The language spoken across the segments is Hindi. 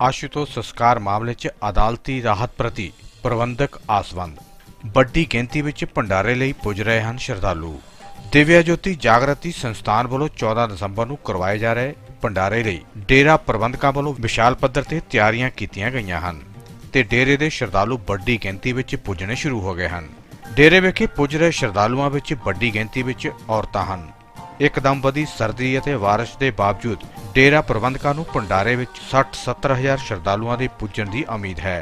आशुतोष संस्कार मामले 'ਚ अदालती राहत प्रति प्रबंधक आसवंद। ਵੱਡੀ ਗਿਣਤੀ ਵਿੱਚ ਭੰਡਾਰੇ ਲਈ ਪੁੱਜ ਰਹੇ ਹਨ ਸ਼ਰਧਾਲੂ। ਦਿਵਿਆ ਜੋਤੀ ਜਾਗਰਤੀ ਸੰਸਥਾਨ ਵੱਲੋਂ 14 ਦਸੰਬਰ ਨੂੰ ਕਰਵਾਏ ਜਾ ਰਹੇ ਭੰਡਾਰੇ ਲਈ ਡੇਰਾ ਪ੍ਰਬੰਧਕਾਂ ਵੱਲੋਂ ਵਿਸ਼ਾਲ ਪੱਧਰ ਤੇ ਤਿਆਰੀਆਂ ਕੀਤੀਆਂ ਗਈਆਂ ਹਨ ਤੇ ਡੇਰੇ ਦੇ ਸ਼ਰਧਾਲੂ ਵੱਡੀ ਗਿਣਤੀ ਵਿੱਚ ਪੁੱਜਣੇ ਸ਼ੁਰੂ ਹੋ ਗਏ ਹਨ। ਡੇਰੇ ਵਿਖੇ ਪੁੱਜ ਰਹੇ ਸ਼ਰਧਾਲੂਆਂ ਵਿੱਚ ਵੱਡੀ ਗਿਣਤੀ ਵਿੱਚ ਔਰਤਾਂ ਹਨ। ਇੱਕਦਮ ਵਧੀ ਸਰਦੀ ਅਤੇ ਬਾਰਿਸ਼ ਦੇ ਬਾਵਜੂਦ ਡੇਰਾ ਪ੍ਰਬੰਧਕਾਂ ਨੂੰ ਭੰਡਾਰੇ ਵਿੱਚ 60-70 ਹਜ਼ਾਰ ਸ਼ਰਧਾਲੂਆਂ ਦੇ ਪੁੱਜਣ ਦੀ ਉਮੀਦ ਹੈ।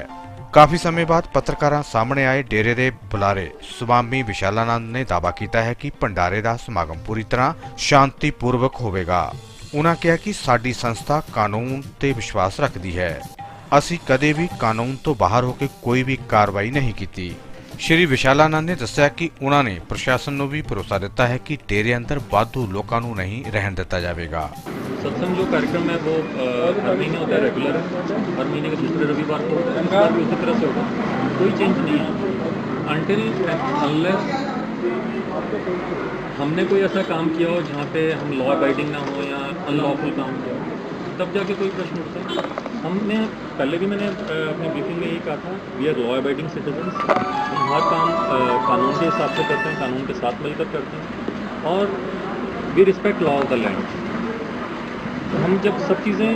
ਕਾਫੀ ਸਮੇਂ ਬਾਅਦ ਪੱਤਰਕਾਰਾਂ ਸਾਹਮਣੇ ਆਏ ਡੇਰੇ ਦੇ ਬੁਲਾਰੇ ਸੁਆਮੀ ਵਿਸ਼ਾਲਾਨੰਦ ਨੇ ਦਾਅਵਾ ਕੀਤਾ ਹੈ ਕਿ ਭੰਡਾਰੇ ਦਾ ਸਮਾਗਮ ਪੂਰੀ ਤਰ੍ਹਾਂ ਸ਼ਾਂਤੀਪੂਰਵਕ ਹੋਵੇਗਾ। ਉਨ੍ਹਾਂ ਕਿਹਾ ਕਿ ਸਾਡੀ ਸੰਸਥਾ ਕਾਨੂੰਨ ਤੇ ਵਿਸ਼ਵਾਸ ਰੱਖਦੀ ਹੈ। ਅਸੀਂ ਕਦੇ ਵੀ ਕਾਨੂੰਨ ਤੋਂ ਬਾਹਰ ਹੋ ਕੇ ਕੋਈ ਵੀ ਕਾਰਵਾਈ ਨਹੀਂ ਕੀਤੀ। श्री विशालानंद ने दस्सिया कि उन्होंने प्रशासन को भी भरोसा दिता है कि डेरे अंदर वाधू लोगों को नहीं रहन दिता जाएगा। सत्संग जो कार्यक्रम है वो हर महीने होता है, रेगुलर है, हर महीने के दूसरे रविवार को होता है, इस बार भी उसी तरह से होगा। कोई चेंज नहीं है अनटिल अनलेस हमने कोई ऐसा काम किया हो जहाँ पे हम लॉ अबाइडिंग ना हो या अनलॉफुल काम किया हो, तब जाके कोई प्रश्न उठता है। हमने पहले भी मैंने अपनी ब्रीफिंग में यही कहा था, we are law abiding citizens. हम हर काम कानून के हिसाब से करते हैं, कानून के साथ मिलकर करते हैं और we respect law of the land. तो हम जब सब चीज़ें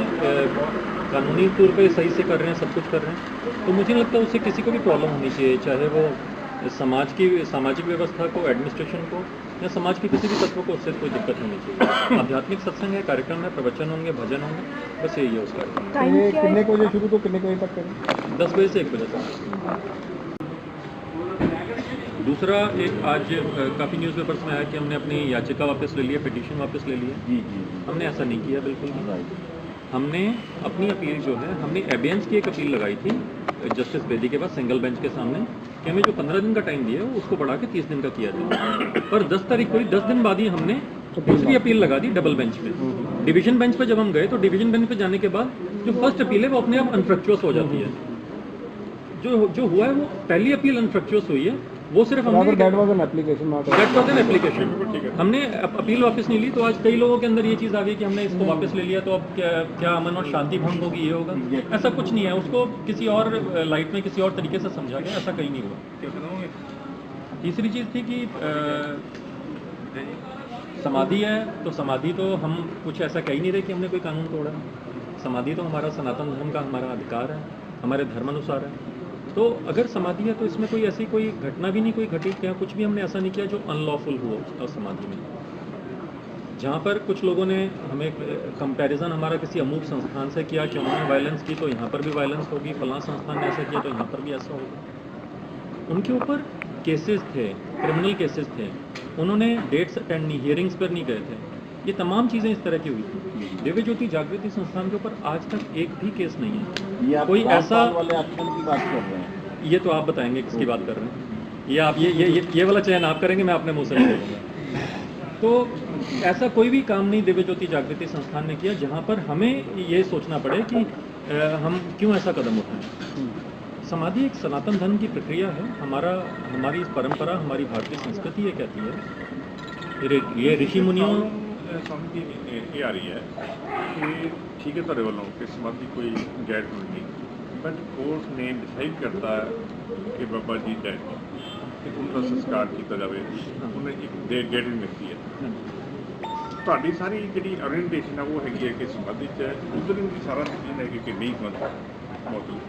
कानूनी तौर पे सही से कर रहे हैं, सब कुछ कर रहे हैं, तो मुझे नहीं लगता उससे किसी को भी प्रॉब्लम होनी चाहिए, चाहे वो सामाजिक व्यवस्था को, एडमिनिस्ट्रेशन को या समाज के किसी भी तत्व को, उससे कोई दिक्कत होनी चाहिए। आध्यात्मिक सत्संग है, कार्यक्रम है, प्रवचन होंगे, भजन होंगे, बस यही है उस कार्यक्रम। कितने बजे शुरू तो कितने बजे तक करें? 10 बजे से 1 बजे तक। दूसरा, एक आज काफ़ी न्यूज़पेपर्स में आया कि हमने अपनी याचिका वापस ले ली है, पिटीशन वापस ले ली है। जी। हमने ऐसा नहीं किया, बिल्कुल नहीं। हमने अपनी अपील जो है, हमने एबियंस की एक अपील लगाई थी जस्टिस बेदी के पास सिंगल बेंच के सामने कि हमें जो 15 दिन का टाइम दिया है उसको बढ़ा के 30 दिन का किया था, पर 10 तारीख को ही 10 दिन बाद ही हमने दूसरी अपील लगा दी डबल बेंच पे। डिवीजन बेंच पे जब हम गए तो डिवीजन बेंच पे जाने के बाद जो फर्स्ट अपील है वो अपने आप अनफ्रक्चुअस हो जाती है। जो हुआ है वो पहली अपील अनफ्रक्चुअस हुई है, वो सिर्फ हमने एप्लीकेशन हमने अपील वापस नहीं ली। तो आज कई लोगों के अंदर ये चीज़ आ गई कि हमने इसको वापस ले लिया तो अब क्या अमन और शांति भंग होगी, ये होगा। ऐसा कुछ नहीं है, उसको किसी और लाइट में किसी और तरीके से समझा गया, ऐसा कहीं नहीं हुआ। तीसरी चीज़ थी कि समाधि है, तो समाधि तो हम कुछ ऐसा कह ही नहीं रहे कि हमने कोई कानून तोड़ा। समाधि तो हमारा सनातन धर्म का हमारा अधिकार है, हमारे धर्म अनुसार है। तो अगर समाधि है तो इसमें कोई ऐसी कोई घटना भी नहीं कोई घटी, क्या कुछ भी हमने ऐसा नहीं किया जो अनलॉफुल हुआ समाधि में। जहाँ पर कुछ लोगों ने हमें कंपैरिजन हमारा किसी अमूक संस्थान से किया कि उन्होंने वायलेंस की तो यहाँ पर भी वायलेंस होगी, फलां संस्थान ने ऐसा किया तो यहाँ पर भी ऐसा होगा। उनके ऊपर केसेस थे, क्रिमिनल केसेस थे, उन्होंने डेट्स अटेंड नहीं, हियरिंग्स पर नहीं गए थे। ये तमाम चीज़ें इस तरह की हुई थी। दिव्य ज्योति जागृति संस्थान के ऊपर आज तक एक भी केस नहीं है। ये कोई ऐसा वाले एक्शन की बात कर रहे हैं, ये तो आप बताएंगे किसकी बात कर रहे हैं, ये आप ये वाला चयन आप करेंगे, मैं अपने मुंह से नहीं बोलूँगा। तो ऐसा कोई भी काम नहीं दिव्य ज्योति जागृति संस्थान ने किया जहाँ पर हमें ये सोचना पड़े कि हम क्यों ऐसा कदम उठाएं। समाधि एक सनातन धर्म की प्रक्रिया है, हमारी परंपरा, हमारी भारतीय संस्कृति ये कहती है। ये ऋषि मुनियों समझ ये आ रही है कि ठीक है तुहाडे वालों कि समाधि कोई गैर कानूनी, बट कोर्ट ने डिसाइड करता है कि बाबा जी डेड कि उनका संस्कार किया जाए, उन्हें एक डेट मिलती है। ਤੁਹਾਡੀ ਸਾਰੀ ਜਿਹੜੀ ओरिएंटेशन है वो हैगी है कि समाधि च उधर भी सारा यकीन है कि नहीं मौजूद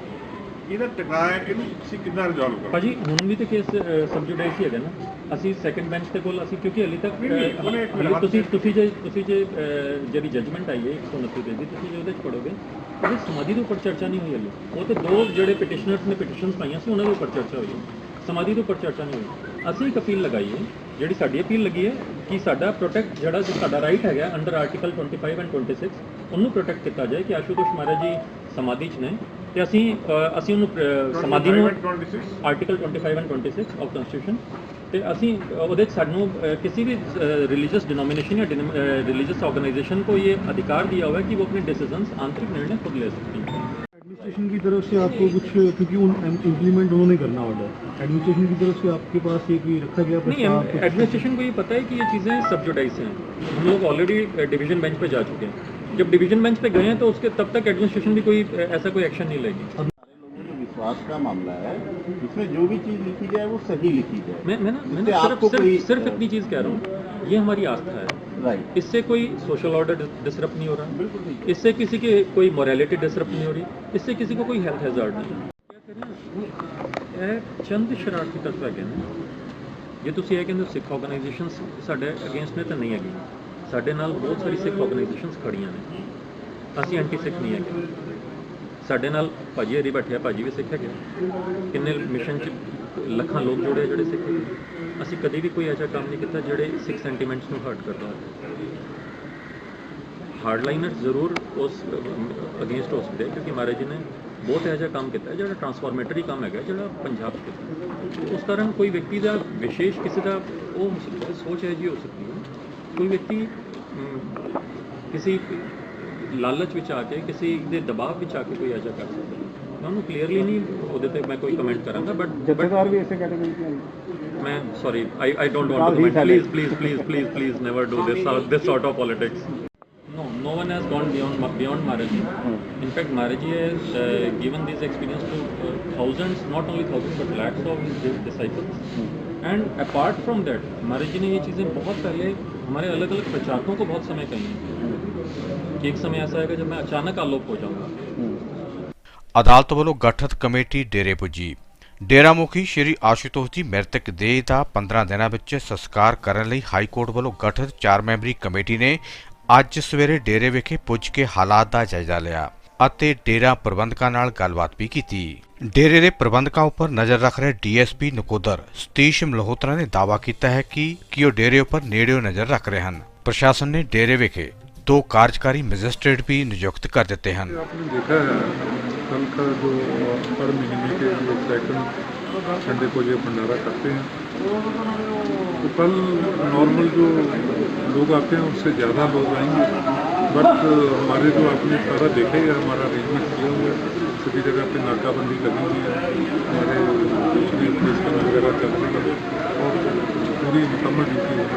ਇਹਦਾ ਟਿਕਾਇਆ ਇਹਨੂੰ ਤੁਸੀਂ ਕਿੱਦਾਂ ਰਿਜ਼ੋਲਵ ਕਰੋ? ਭਾਜੀ ਹੁਣ ਵੀ ਤੇ ਕੇਸ ਸਬਜੂਡਾਈਜ਼ ਹੀ ਹੈਗਾ ਨਾ। ਅਸੀਂ ਸੈਕੰਡ ਬੈਂਚ ਦੇ ਕੋਲ ਅਸੀਂ ਕਿਉਂਕਿ ਹਲੇ ਤੱਕ ਤੁਸੀਂ ਜੇ ਜਿਹੜੀ ਜਜਮੈਂਟ ਆਈ ਹੈ 129 ਪੇਜ ਦੀ, ਤੁਸੀਂ ਜੇ ਉਹਦੇ 'ਚ ਪੜੋਗੇ ਉਹਦੇ ਸਮਾਧੀ ਦੇ ਉੱਪਰ ਚਰਚਾ ਨਹੀਂ ਹੋਈ ਹਲੇ। ਉਹ ਤੇ ਦੋ ਜਿਹੜੇ ਪਟੀਸ਼ਨਰਸ ਨੇ ਪਟੀਸ਼ਨਸ ਪਾਈਆਂ ਸੀ ਉਹਨਾਂ ਦੇ ਉੱਪਰ ਚਰਚਾ ਹੋਈ ਹੈ, ਸਮਾਧੀ ਦੇ ਉੱਪਰ ਚਰਚਾ ਨਹੀਂ ਹੋਈ। ਅਸੀਂ ਇੱਕ ਅਪੀਲ ਲਗਾਈ ਹੈ, ਜਿਹੜੀ ਸਾਡੀ ਅਪੀਲ ਲੱਗੀ ਹੈ ਕਿ ਸਾਡਾ ਪ੍ਰੋਟੈਕਟ ਜਿਹੜਾ ਸਾਡਾ ਰਾਈਟ ਹੈਗਾ ਅੰਡਰ ਆਰਟੀਕਲ 25 ਐਂਡ 26 ਉਹਨੂੰ ਪ੍ਰੋਟੈਕਟ ਕੀਤਾ ਜਾਏ ਕਿ ਆਸ਼ੂਤੋਸ਼ ਮਹਾਰਾਜ ਜੀ ਸਮਾਧੀ 'ਚ ਨੇ ਤੇ ਅਸੀਂ ਉਹਨੂੰ ਸਮਾਧੀ ਨੂੰ ਆਰਟੀਕਲ 25 ਐਂਡ 26 ਆਫ ਕਨਸਟੀਟਿਊਸ਼ਨ ਤੇ ਅਸੀਂ ਉਹਦੇ 'ਚ ਸਾਨੂੰ किसी भी रिलीजियस डिनोमिनेशन या रिलीजियस ऑर्गेनाइजेशन को ये अधिकार दिया हुआ है कि वो अपने डिसीजंस आंतरिक निर्णय खुद ले सकती हैं। एडमिनिस्ट्रेशन की तरफ से आपको कुछ, क्योंकि इम्प्लीमेंट उन्होंने करना ऑर्डर, एडमिनिस्ट्रेशन की तरफ से आपके पास ये कोई रखा गया? नहीं, एडमिनिस्ट्रेशन को ये पता है कि ये चीज़ें सब्जुडाइज हैं। हम लोग ऑलरेडी डिवीजन बेंच पे जा चुके हैं। जब डिवीजन बेंच पे गए हैं तो उसके तब तक एडमिनिस्ट्रेशन भी कोई ऐसा कोई एक्शन नहीं लेगी। लोगों में विश्वास का मामला है, इसमें जो भी चीज़ लिखी जाए वो सही लिखी जाए। मैं इससे आपको सिर्फ इतनी चीज़ कह रहा हूँ, ये हमारी आस्था है। राइट, इससे कोई सोशल ऑर्डर डिसरप्ट नहीं हो रहा, बिल्कुल नहीं। इससे किसी के कोई मोरालिटी डिसरप्ट नहीं हो रही, इससे किसी को कोई हेल्थ हैजार्ड नहीं है। क्या करें, ਇਹ ਚੰਦ ਸ਼ਰਾਰਤੀ ਤੱਤ ਹੈਗੇ ਨੇ। ਜੇ ਤੁਸੀਂ ਇਹ ਕਹਿੰਦੇ ਹੋ ਸਿੱਖ ਆਰਗੇਨਾਈਜੇਸ਼ਨਸ ਸਾਡੇ ਅਗੇਂਸਟ ਨੇ ਤਾਂ ਨਹੀਂ ਹੈਗੀ, ਸਾਡੇ ਨਾਲ ਬਹੁਤ ਸਾਰੀ ਸਿੱਖ ਆਰਗੇਨਾਈਜੇਸ਼ਨਸ ਖੜੀਆਂ ਨੇ, ਅਸੀਂ ਐਂਟੀ ਸਿੱਖ ਨਹੀਂ ਹੈਗੇ। ਸਾਡੇ ਨਾਲ ਭਾਜੀ ਹਰੀ ਬੈਠੇ ਆ, ਭਾਜੀ ਵੀ ਸਿੱਖ ਹੈਗੇ, ਕਿੰਨੇ ਮਿਸ਼ਨ 'ਚ ਲੱਖਾਂ ਲੋਕ ਜੁੜੇ ਆ ਜਿਹੜੇ ਸਿੱਖ ਹੈਗੇ। ਅਸੀਂ ਕਦੇ ਵੀ ਕੋਈ ਐਸਾ ਕੰਮ ਨਹੀਂ ਕੀਤਾ ਜਿਹੜੇ ਸਿੱਖ ਸੈਂਟੀਮੈਂਟਸ ਨੂੰ ਹਰਟ ਕਰਦਾ ਹੋਵੇ। ਹਾਰਡਲਾਈਨਰਸ ਜ਼ਰੂਰ ਉਸ ਅਗੇਂਸਟ ਹੋ ਸਕਦੇ, ਕਿਉਂਕਿ ਮਹਾਰਾਜ ਜੀ ਨੇ ਬਹੁਤ ਇਹੋ ਜਿਹਾ ਕੰਮ ਕੀਤਾ ਜਿਹੜਾ ਟਰਾਂਸਫਾਰਮੇਟਰੀ ਕੰਮ ਹੈਗਾ, ਜਿਹੜਾ ਪੰਜਾਬ 'ਚ ਕੀਤਾ। ਉਸ ਕਾਰਨ ਕੋਈ ਵਿਅਕਤੀ ਦਾ ਵਿਸ਼ੇਸ਼ ਕਿਸੇ ਦਾ ਉਹ ਹੋ ਸਕਦਾ, ਸੋਚ ਇਹੋ ਜਿਹੀ ਹੋ ਸਕਦੀ ਹੈ। ਕੋਈ ਵਿਅਕਤੀ ਕਿਸੇ ਲਾਲਚ ਵਿੱਚ ਆ ਕੇ, ਕਿਸੇ ਦੇ ਦਬਾਅ ਵਿੱਚ ਆ ਕੇ ਕੋਈ ਐਸਾ ਕਰ ਸਕਦਾ। ਮੈਂ ਉਹਨੂੰ ਕਲੀਅਰਲੀ ਨਹੀਂ ਉਹਦੇ ਤੇ ਮੈਂ ਕੋਈ ਕਮੈਂਟ ਕਰਾਂਗਾ, ਬਟ ਜਥੇਦਾਰ ਵੀ ਇਸੇ ਕੈਟੇਗਰੀ ਚ ਆਏ। ਮੈਂ sorry I don't want to comment. Please never do this sort of politics. No one has gone beyond Maharaj ji. In fact, Maharaj ji has given this experience to thousands, not only thousands but lakhs of his disciples. And apart from that, Maharaj ji ने ये चीज़ें बहुत पहले हमारे अलग अलग प्रचारकों को बहुत समय कही हैं कि एक समय ऐसा आएगा जब मैं अचानक आलोप हो जाऊंगा। ਅਦਾਲਤ ਵੱਲੋਂ ਗਠਿਤ ਕਮੇਟੀ ਡੇਰੇ ਪੁੱਜੀ। ਡੇਰਾ ਮੁਖੀ ਸ਼੍ਰੀ ਆਸ਼ੂਤੋਸ਼ ਦੀ ਮ੍ਰਿਤਕ ਦੇਹ ਦਾ 15 ਦਿਨਾਂ ਵਿੱਚ ਸੰਸਕਾਰ ਕਰਨ ਲਈ ਹਾਈ ਕੋਰਟ ਵੱਲੋਂ ਗਠਿਤ 4 ਮੈਂਬਰੀ ਕਮੇਟੀ ਨੇ ਅੱਜ ਸਵੇਰੇ ਡੇਰੇ ਵਿਖੇ ਪੁੱਜ ਕੇ ਹਾਲਾਤ ਦਾ ਜਾਇਜ਼ਾ ਲਿਆ ਅਤੇ ਡੇਰਾ ਪ੍ਰਬੰਧਕਾਂ ਨਾਲ ਗੱਲਬਾਤ ਵੀ ਕੀਤੀ। ਡੇਰੇ ਦੇ ਪ੍ਰਬੰਧਕਾਂ ਉੱਪਰ ਨਜ਼ਰ ਰੱਖ ਰਹੇ ਡੀਐਸਪੀ ਨਕੋਦਰ ਸਤੀਸ਼ ਮਲਹੋਤਰਾ ਨੇ ਦਾਅਵਾ ਕੀਤਾ ਹੈ ਕਿ ਉਹ ਡੇਰੇ ਉੱਪਰ ਨੇੜਿਓਂ ਨਜ਼ਰ ਰੱਖ ਰਹੇ ਹਨ। ਪ੍ਰਸ਼ਾਸਨ ਨੇ ਡੇਰੇ ਵਿਖੇ 2 कार्यकारी मजिस्ट्रेट भी नियुक्त कर देते हैं। आपने देखा है कल का जो हर महीने के जो सेकंड संडे को ये भंडारा करते हैं, तो कल नॉर्मल जो लोग आते हैं उससे ज़्यादा लोग आएंगे, बट हमारे जो आपने सारा देखा ही है, हमारा अरेंजमेंट किया हुआ है, सभी जगह पे नाकाबंदी लगी हुई है, हमारे दूसरी पुलिस वगैरह चल रही है और पूरी मुकम्मल ड्यूटी है।